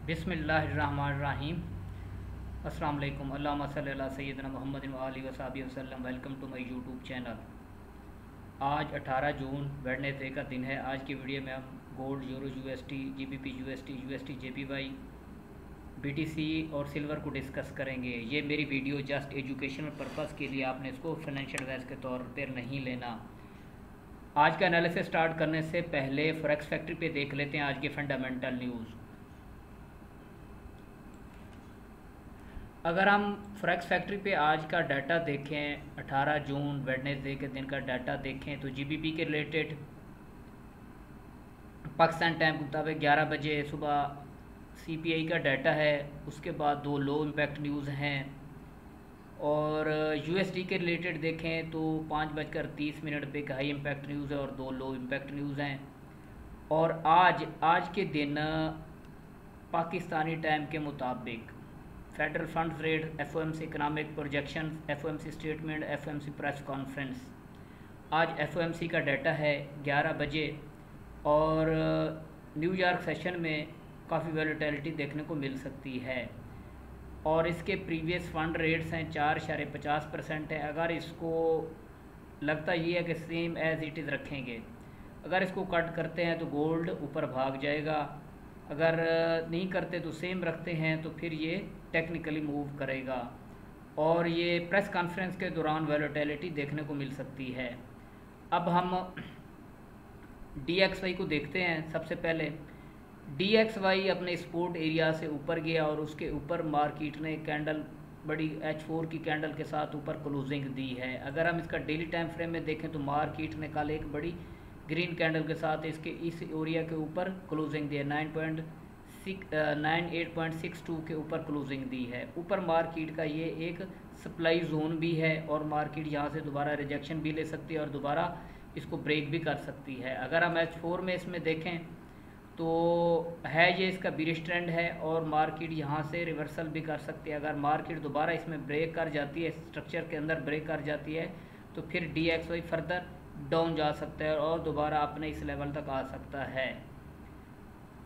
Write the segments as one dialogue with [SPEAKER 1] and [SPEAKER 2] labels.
[SPEAKER 1] बिस्मिल्लाहिर्रहमानिर्रहीम। अस्सलाम वालेकुम। अल्लाहुम्मा सल्लि अला सय्यिदिना मुहम्मदिन व आलिहि वसहबिहि वसल्लम। Welcome to my YouTube channel. आज 18 जून वेडनेसडे का दिन है। आज की वीडियो में हम gold, euro, UST, GBP, UST, JPY, BTC और सिल्वर को डिस्कस करेंगे। ये मेरी वीडियो जस्ट एजुकेशनल पर्पज़ के लिए, आपने इसको फाइनेंशियल एडवाइस के तौर पर नहीं लेना। आज का एनालिसिस स्टार्ट करने से पहले फॉरेक्स फैक्ट्री पे देख लेते हैं आज के फंडामेंटल न्यूज़। अगर हम फॉरेक्स फैक्ट्री पे आज का डाटा देखें, 18 जून वेडनेसडे के दिन का डाटा देखें तो जीबीपी के रिलेटेड पाकिस्तान टाइम के मुताबिक 11 बजे सुबह सीपीआई का डाटा है। उसके बाद दो लो इम्पैक्ट न्यूज़ हैं। और यूएसडी के रिलेटेड देखें तो 5:30 पे एक हाई इम्पैक्ट न्यूज़ है और दो लो इम्पैक्ट न्यूज़ हैं। और आज के दिन पाकिस्तानी टाइम के मुताबिक federal funds rate, FOMC economic projection, FOMC statement, FOMC press conference. आज एफओएमसी का डाटा है 11 बजे। और न्यूयॉर्क सेशन में काफ़ी वॉलेटिलिटी देखने को मिल सकती है। और इसके प्रीवियस फंड रेट्स हैं 4.50% है। अगर इसको लगता ये है कि सेम एज़ इट इज़ रखेंगे, अगर इसको कट करते हैं तो गोल्ड ऊपर भाग जाएगा। अगर नहीं करते तो सेम रखते हैं तो फिर ये टेक्निकली मूव करेगा। और ये प्रेस कॉन्फ्रेंस के दौरान वॉलेटिलिटी देखने को मिल सकती है। अब हम DXY को देखते हैं। सबसे पहले DXY अपने सपोर्ट एरिया से ऊपर गया और उसके ऊपर मार्केट ने कैंडल, बड़ी H4 की कैंडल के साथ ऊपर क्लोजिंग दी है। अगर हम इसका डेली टाइम फ्रेम में देखें तो मार्केट ने कल एक बड़ी ग्रीन कैंडल के साथ इसके इस एरिया के ऊपर क्लोजिंग दी है। 98.62 के ऊपर क्लोजिंग दी है। ऊपर मार्केट का ये एक सप्लाई जोन भी है और मार्केट यहाँ से दोबारा रिजेक्शन भी ले सकती है और दोबारा इसको ब्रेक भी कर सकती है। अगर हम H4 में इसमें देखें तो है ये इसका बिरिश ट्रेंड है और मार्केट यहाँ से रिवर्सल भी कर सकती है। अगर मार्केट दोबारा इसमें ब्रेक कर जाती है, स्ट्रक्चर के अंदर ब्रेक कर जाती है, तो फिर DXY फर्दर डाउन जा सकता है और दोबारा अपने इस लेवल तक आ सकता है।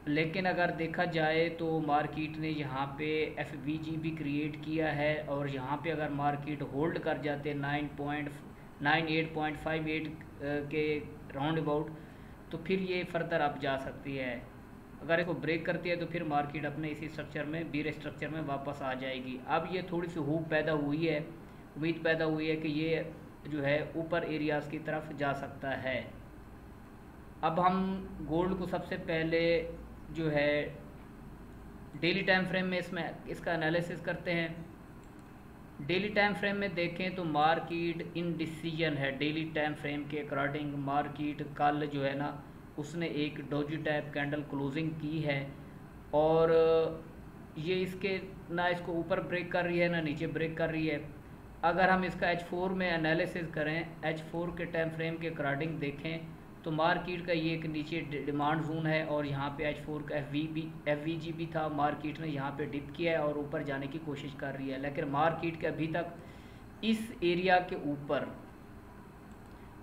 [SPEAKER 1] लेकिन अगर देखा जाए तो मार्केट ने यहाँ पे FVG भी क्रिएट किया है और यहाँ पे अगर मार्केट होल्ड कर जाते 98.58 के राउंड अबाउट, तो फिर ये फर्दर अप जा सकती है। अगर इसको ब्रेक करती है तो फिर मार्केट अपने इसी स्ट्रक्चर में, बीर स्ट्रक्चर में वापस आ जाएगी। अब ये थोड़ी सी होप पैदा हुई है, उम्मीद पैदा हुई है कि ये जो है ऊपर एरियाज़ की तरफ जा सकता है। अब हम गोल्ड को सबसे पहले जो है डेली टाइम फ्रेम में इसका एनालिसिस करते हैं। डेली टाइम फ्रेम में देखें तो मार्केट इनडिसीजन है। डेली टाइम फ्रेम के अकॉर्डिंग मार्केट कल जो है ना, उसने एक डोजी टाइप कैंडल क्लोजिंग की है और ये इसके ना इसको ऊपर ब्रेक कर रही है ना नीचे ब्रेक कर रही है। अगर हम इसका H4 में एनालिसिस करें, H4 के टाइम फ्रेम के अकॉर्डिंग देखें तो मार्केट का ये एक नीचे डिमांड जोन है और यहाँ पे H4 का FVG भी था। मार्केट ने यहाँ पे डिप किया है और ऊपर जाने की कोशिश कर रही है, लेकिन मार्केट के अभी तक इस एरिया के ऊपर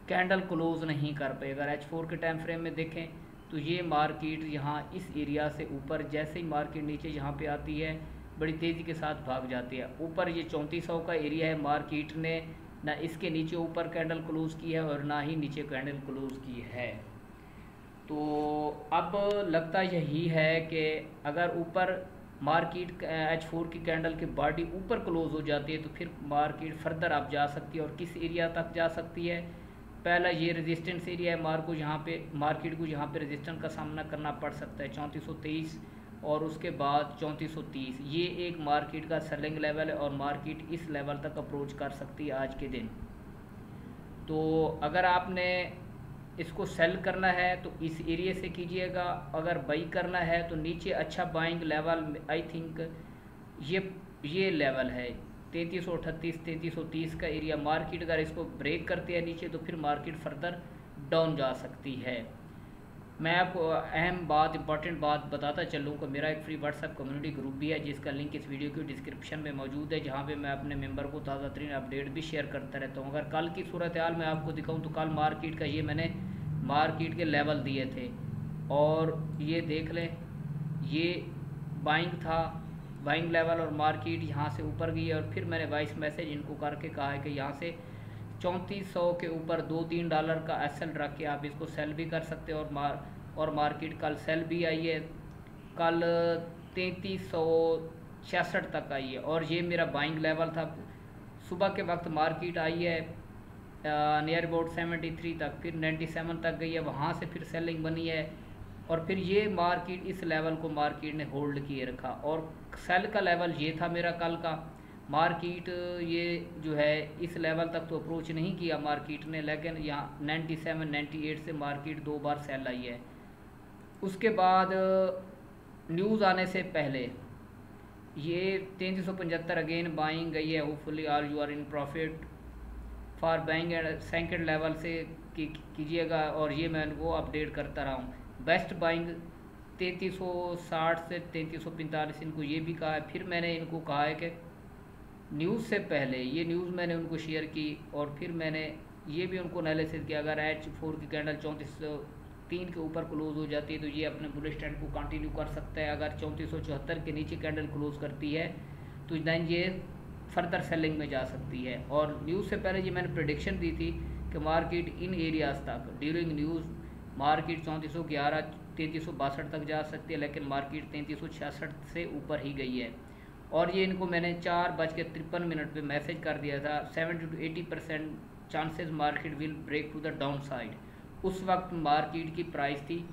[SPEAKER 1] कैंडल क्लोज नहीं कर पाए। अगर H4 के टाइम फ्रेम में देखें तो ये मार्केट यहाँ इस एरिया से ऊपर, जैसे ही मार्केट नीचे यहाँ पे आती है बड़ी तेज़ी के साथ भाग जाती है। ऊपर ये 3400 का एरिया है, मार्केट ने ना इसके नीचे ऊपर कैंडल क्लोज की है और ना ही नीचे कैंडल क्लोज की है। तो अब लगता यही है कि अगर ऊपर मार्केट H4 की कैंडल की बॉडी ऊपर क्लोज हो जाती है तो फिर मार्केट फर्दर अप जा सकती है। और किस एरिया तक जा सकती है? पहला ये रेजिस्टेंस एरिया है, मार्केट को यहाँ पे रेजिस्टेंस का सामना करना पड़ सकता है 3423 और उसके बाद 3430। ये एक मार्केट का सेलिंग लेवल है और मार्केट इस लेवल तक अप्रोच कर सकती है आज के दिन। तो अगर आपने इसको सेल करना है तो इस एरिया से कीजिएगा। अगर बाई करना है तो नीचे अच्छा बाइंग लेवल, आई थिंक ये लेवल है 3338 3330 का एरिया। मार्केट अगर इसको ब्रेक करती है नीचे तो फिर मार्केट फर्दर डाउन जा सकती है। मैं आपको अहम बात, इंपॉर्टेंट बात बताता चलूँ कि मेरा एक फ्री व्हाट्सएप कम्युनिटी ग्रुप भी है जिसका लिंक इस वीडियो की डिस्क्रिप्शन में मौजूद है, जहाँ पे मैं अपने मेंबर को ताज़ा तरीन अपडेट भी शेयर करता रहता हूँ। अगर कल की सूरत हाल मैं आपको दिखाऊँ तो कल मार्केट का ये मैंने मार्केट के लेवल दिए थे और ये देख लें, ये बाइंग था, बाइंग लेवल, और मार्केट यहाँ से ऊपर गई है। और फिर मैंने वॉइस मैसेज इनको करके कहा है कि यहाँ से 3400 के ऊपर $2-3 का एसएल रख के आप इसको सेल भी कर सकते हो। और मार्केट कल सेल भी आई है, कल 3366 तक आई है। और ये मेरा बाइंग लेवल था। सुबह के वक्त मार्केट आई है नियर अबाउट 73 तक, फिर 97 तक गई है, वहाँ से फिर सेलिंग बनी है। और फिर ये मार्केट इस लेवल को मार्केट ने होल्ड किए रखा। और सेल का लेवल ये था मेरा कल का। मार्केट ये जो है इस लेवल तक तो अप्रोच नहीं किया मार्केट ने, लेकिन यहाँ 97 98 से मार्केट 2 बार सेल आई है। उसके बाद न्यूज़ आने से पहले ये 3375 अगेन बाइंग गई है। Hopefully all you are in profit for buying and second level से कीजिएगा। और ये मैं वो अपडेट करता रहा हूँ। बेस्ट बाइंग 3360 से 3345 इनको ये भी कहा है। फिर मैंने इनको कहा है कि न्यूज़ से पहले ये न्यूज़ मैंने उनको शेयर की, और फिर मैंने ये भी उनको एनालिसिस किया, अगर H4 की कैंडल 3403 के ऊपर क्लोज हो जाती है तो ये अपने बुलिश ट्रेंड को कंटिन्यू कर सकता है। अगर 3474 के नीचे कैंडल क्लोज करती है तो दैन ये फर्दर सेलिंग में जा सकती है। और न्यूज़ से पहले ये मैंने प्रेडिक्शन दी थी कि मार्केट इन एरियाज़ तक ड्यूरिंग न्यूज़ मार्केट 3411 3362 तक जा सकती है, लेकिन मार्केट 3366 से ऊपर ही गई है। और ये इनको मैंने 4:53 पे मैसेज कर दिया था 70 to 80% chances market will break to the down side. उस वक्त मार्केट की प्राइस थी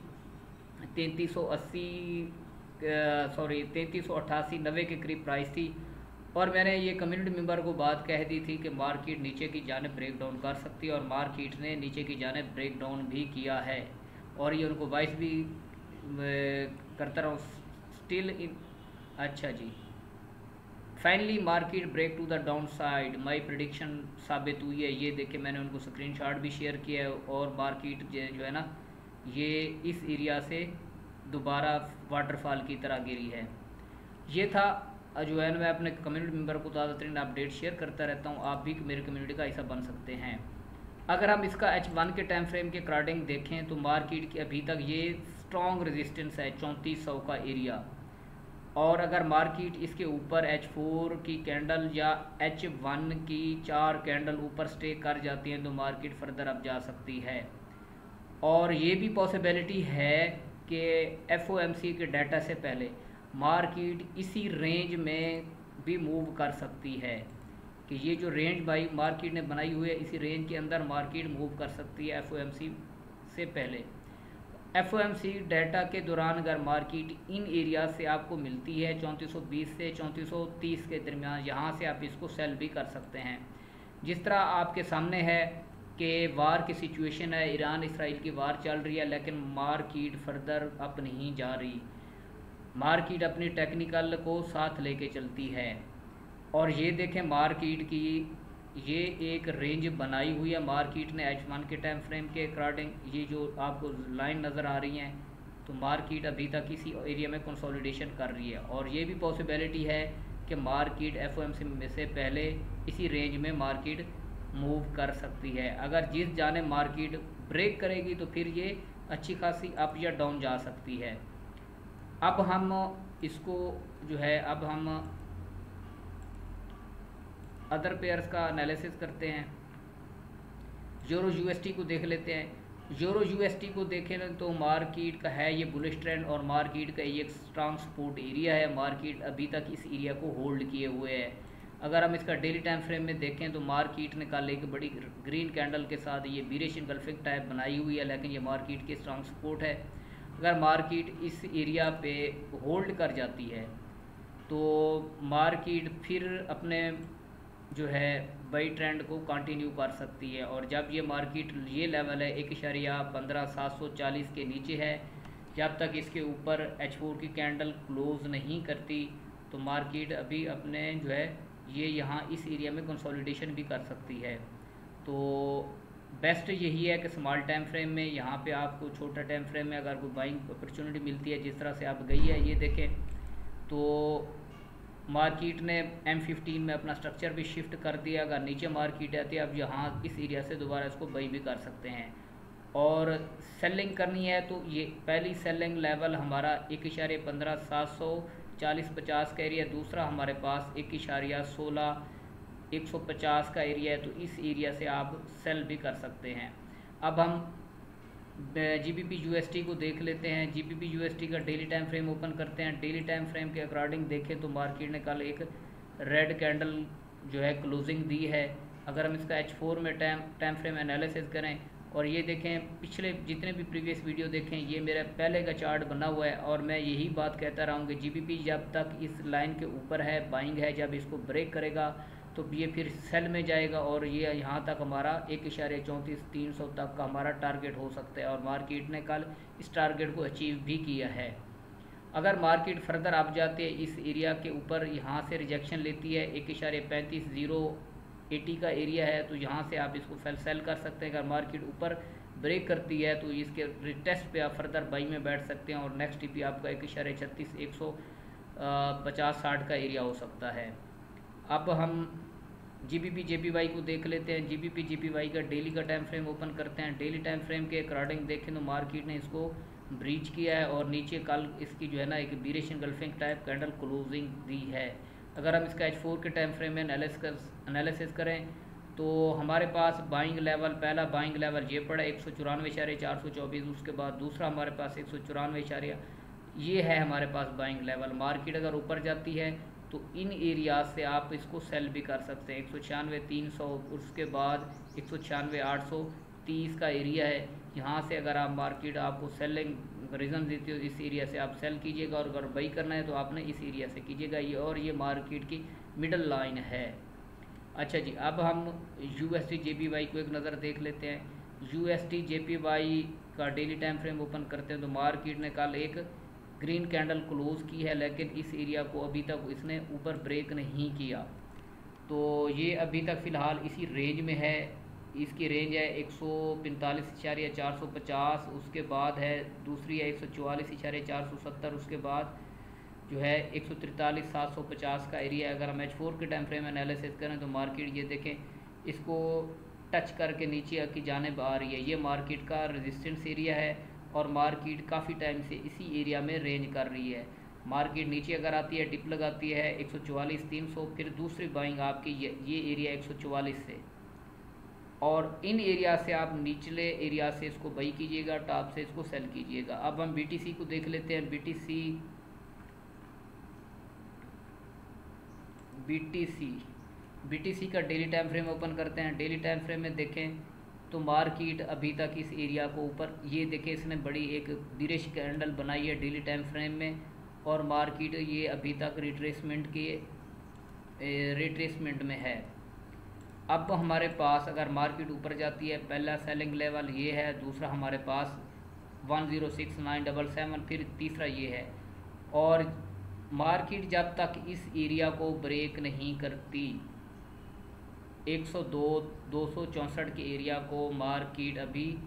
[SPEAKER 1] 3388 90 के करीब प्राइस थी। और मैंने ये कम्युनिटी मेंबर को बात कह दी थी कि मार्केट नीचे की जाने ब्रेक डाउन कर सकती है, और मार्केट ने नीचे की जाने ब्रेक डाउन भी किया है। और ये उनको वॉइस भी करता रहा हूँ स्टिल इन। अच्छा जी, finally market break to the down side, my prediction साबित हुई है। ये देखे मैंने उनको स्क्रीनशॉट भी शेयर किया है। और मार्केट जो है ना ये इस एरिया से दोबारा वाटरफॉल की तरह गिरी है। ये था जो है मैं अपने कम्युनिटी मेंबर को ताज़ा तरीन अपडेट शेयर करता रहता हूँ। आप भी मेरे कम्युनिटी का हिस्सा बन सकते हैं। अगर हम इसका H1 के टाइम फ्रेम के अकॉर्डिंग देखें तो मार्केट की अभी तक ये स्ट्रॉन्ग रेजिस्टेंस है 3400 का एरिया। और अगर मार्केट इसके ऊपर H4 की कैंडल या H1 की 4 कैंडल ऊपर स्टे कर जाती हैं तो मार्केट फर्दर अप जा सकती है। और ये भी पॉसिबिलिटी है कि FOMC के डाटा से पहले मार्केट इसी रेंज में भी मूव कर सकती है, कि ये जो रेंज बाई मार्केट ने बनाई हुई है इसी रेंज के अंदर मार्केट मूव कर सकती है FOMC से पहले। FOMC डाटा के दौरान अगर मार्केट इन एरिया से आपको मिलती है 3420 से 3430 के दरमियान, यहाँ से आप इसको सेल भी कर सकते हैं। जिस तरह आपके सामने है कि वार की सिचुएशन है, ईरान इसराइल की वार चल रही है, लेकिन मार्केट फर्दर अप नहीं जा रही। मार्केट अपनी टेक्निकल को साथ लेके चलती है। और ये देखें मार्केट की ये एक रेंज बनाई हुई है मार्केट ने H1 के टाइम फ्रेम के अकॉर्डिंग। ये जो आपको लाइन नज़र आ रही हैं तो मार्केट अभी तक इसी एरिया में कंसोलिडेशन कर रही है। और ये भी पॉसिबिलिटी है कि मार्केट FOMC में से पहले इसी रेंज में मार्केट मूव कर सकती है। अगर जिस जाने मार्केट ब्रेक करेगी तो फिर ये अच्छी खासी अप या डाउन जा सकती है। अब हम इसको जो है अब हम अदर पेयर्स का एनालिसिस करते हैं। यूरो USD को देख लेते हैं। यूरो USD को देखें तो मार्केट का है ये बुलिश ट्रेंड, और मार्केट का ये एक स्ट्रांग सपोर्ट एरिया है। मार्केट अभी तक इस एरिया को होल्ड किए हुए है। अगर हम इसका डेली टाइम फ्रेम में देखें तो मार्केट ने कल एक बड़ी ग्रीन कैंडल के साथ ये बीरिश इनगल्फिंग टाइप बनाई हुई है, लेकिन ये मार्केट की स्ट्रांग सपोर्ट है। अगर मार्केट इस एरिया पे होल्ड कर जाती है तो मार्केट फिर अपने जो है बाई ट्रेंड को कंटिन्यू कर सकती है। और जब ये मार्केट ये लेवल है 1.15740 के नीचे है, जब तक इसके ऊपर H4 की कैंडल क्लोज नहीं करती तो मार्केट अभी अपने जो है ये यहाँ इस एरिया में कंसोलिडेशन भी कर सकती है। तो बेस्ट यही है कि स्मॉल टाइम फ्रेम में यहाँ पे आपको छोटा टाइम फ्रेम में अगर कोई बाइंग अपॉर्चुनिटी मिलती है जिस तरह से आप गई है, ये देखें तो मार्केट ने M15 में अपना स्ट्रक्चर भी शिफ्ट कर दिया। अगर नीचे मार्केट आती है अब यहाँ इस एरिया से दोबारा इसको बाई भी कर सकते हैं। और सेलिंग करनी है तो ये पहली सेलिंग लेवल हमारा 1.15700 140-50 का एरिया, दूसरा हमारे पास 1.16-150 का एरिया है। तो इस एरिया से आप सेल भी कर सकते हैं। अब हम GBP USD को देख लेते हैं। GBP USD का डेली टाइम फ्रेम ओपन करते हैं। डेली टाइम फ्रेम के अकॉर्डिंग देखें तो मार्केट ने कल एक रेड कैंडल जो है क्लोजिंग दी है। अगर हम इसका H4 में टाइम फ्रेम एनालिसिस करें और ये देखें, पिछले जितने भी प्रीवियस वीडियो देखें, ये मेरा पहले का चार्ट बना हुआ है और मैं यही बात कहता रहा हूँ कि GBP जब तक इस लाइन के ऊपर है बाइंग है, जब इसको ब्रेक करेगा तो ये फिर सेल में जाएगा और ये यहाँ तक हमारा 1.34-300 तक का हमारा टारगेट हो सकता है और मार्केट ने कल इस टारगेट को अचीव भी किया है। अगर मार्केट फर्दर आप जाते हैं इस एरिया के ऊपर, यहाँ से रिजेक्शन लेती है 1.3580 का एरिया है, तो यहाँ से आप इसको सेल कर सकते हैं। अगर मार्केट ऊपर ब्रेक करती है तो इसके टेस्ट पे आप फर्दर बाई में बैठ सकते हैं और नेक्स्ट टीपी आपका 1.36-150-60 का एरिया हो सकता है। अब हम GBP JPY को देख लेते हैं। GBP JPY का डेली का टाइम फ्रेम ओपन करते हैं। डेली टाइम फ्रेम के अकॉर्डिंग देखें तो मार्केट ने इसको ब्रीच किया है और नीचे कल इसकी जो है ना एक bearish engulfing type candle closing दी है। अगर हम इसका H4 के टाइम फ्रेम में एनालिसिस करें तो हमारे पास बाइंग लेवल, पहला बाइंग लेवल ये पड़ा 194.424, उसके बाद दूसरा हमारे पास 194, ये है हमारे पास बाइंग लेवल। मार्केट अगर ऊपर जाती है तो इन एरिया से आप इसको सेल भी कर सकते हैं। 196-300, उसके बाद 196-830 का एरिया है। यहाँ से अगर आप मार्केट आपको सेलिंग रीज़न देती हो, इस एरिया से आप सेल कीजिएगा और अगर बाई करना है तो आपने इस एरिया से कीजिएगा। ये और ये मार्केट की मिडल लाइन है। अच्छा जी, अब हम USD JPY को एक नज़र देख लेते हैं। USD JPY का डेली टाइम फ्रेम ओपन करते हैं तो मार्केट ने कल एक ग्रीन कैंडल क्लोज की है, लेकिन इस एरिया को अभी तक इसने ऊपर ब्रेक नहीं किया। तो ये अभी तक फ़िलहाल इसी रेंज में है। इसकी रेंज है 145.450, उसके बाद है दूसरी है 144.470, उसके बाद जो है 143.750 का एरिया। अगर हम H4 के टाइम फ्रेम एनालिसिस करें तो मार्केट ये देखें इसको टच करके नीचे की जानिब आ रही है। ये मार्केट का रेजिस्टेंस एरिया है और मार्केट काफ़ी टाइम से इसी एरिया में रेंज कर रही है। मार्केट नीचे अगर आती है डिप लगाती है 144-300, फिर दूसरी बाइंग आपकी ये एरिया 144 से, और इन एरिया से आप निचले एरिया से इसको बाई कीजिएगा, टॉप से इसको सेल कीजिएगा। अब हम BTC को देख लेते हैं। BTC का डेली टाइम फ्रेम ओपन करते हैं। डेली टाइम फ्रेम में देखें तो मार्केट अभी तक इस एरिया को ऊपर, ये देखें इसने बड़ी एक बिरिश कैंडल बनाई है डेली टाइम फ्रेम में और मार्केट ये अभी तक रिट्रेसमेंट में है। अब हमारे पास अगर मार्केट ऊपर जाती है, पहला सेलिंग लेवल ये है, दूसरा हमारे पास 106,977, फिर तीसरा ये है। और मार्केट जब तक इस एरिया को ब्रेक नहीं करती 102-264 के एरिया को, मार्केट अभी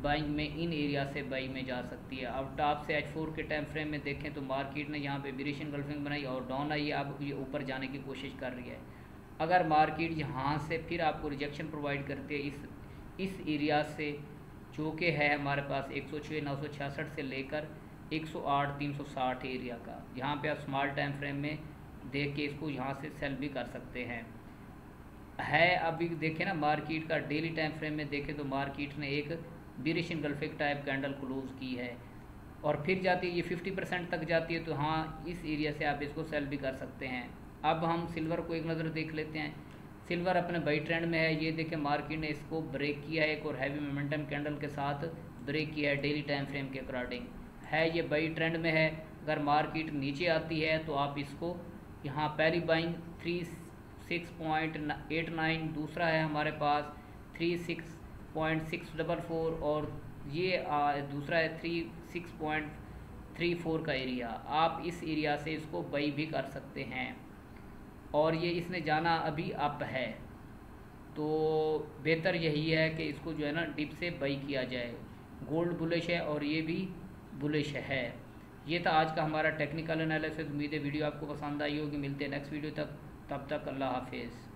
[SPEAKER 1] बाइंग में इन एरिया से बाई में जा सकती है। अब टॉप से H4 के टाइम फ्रेम में देखें तो मार्केट ने यहाँ पे बिरिश एंगल्फिंग बनाई और डाउन आई है, अब ये ऊपर जाने की कोशिश कर रही है। अगर मार्केट यहाँ से फिर आपको रिजेक्शन प्रोवाइड करती है इस एरिया से, जो कि है हमारे पास 106,966 से लेकर 108,360 एरिया का, यहाँ पे आप स्मॉल टाइम फ्रेम में देख के इसको यहाँ से सेल भी कर सकते हैं। अभी देखें ना मार्केट का डेली टाइम फ्रेम में देखें तो मार्केट ने एक bearish engulfing type candle close की है और फिर जाती है ये 50% तक जाती है, तो हाँ इस एरिया से आप इसको सेल भी कर सकते हैं। अब हम सिल्वर को एक नज़र देख लेते हैं। सिल्वर अपने बाई ट्रेंड में है। ये देखें मार्केट ने इसको ब्रेक किया है, एक और हैवी मोमेंटम कैंडल के साथ ब्रेक किया है डेली टाइम फ्रेम के अकॉर्डिंग है। ये बाई ट्रेंड में है। अगर मार्केट नीचे आती है तो आप इसको यहाँ पहली बाइंग 36.89, दूसरा है हमारे पास 36.644 और ये दूसरा है 36.34 का एरिया। आप इस एरिया से इसको बाई भी कर सकते हैं और ये इसने जाना अभी अप है, तो बेहतर यही है कि इसको जो है ना डिप से बाई किया जाए। गोल्ड बुलिश है और ये भी बुलिश है। ये था आज का हमारा टेक्निकल एनालिसिस। उम्मीद है वीडियो आपको पसंद आई होगी। मिलते हैं नेक्स्ट वीडियो तक, तब तक अल्लाह हाफिज़।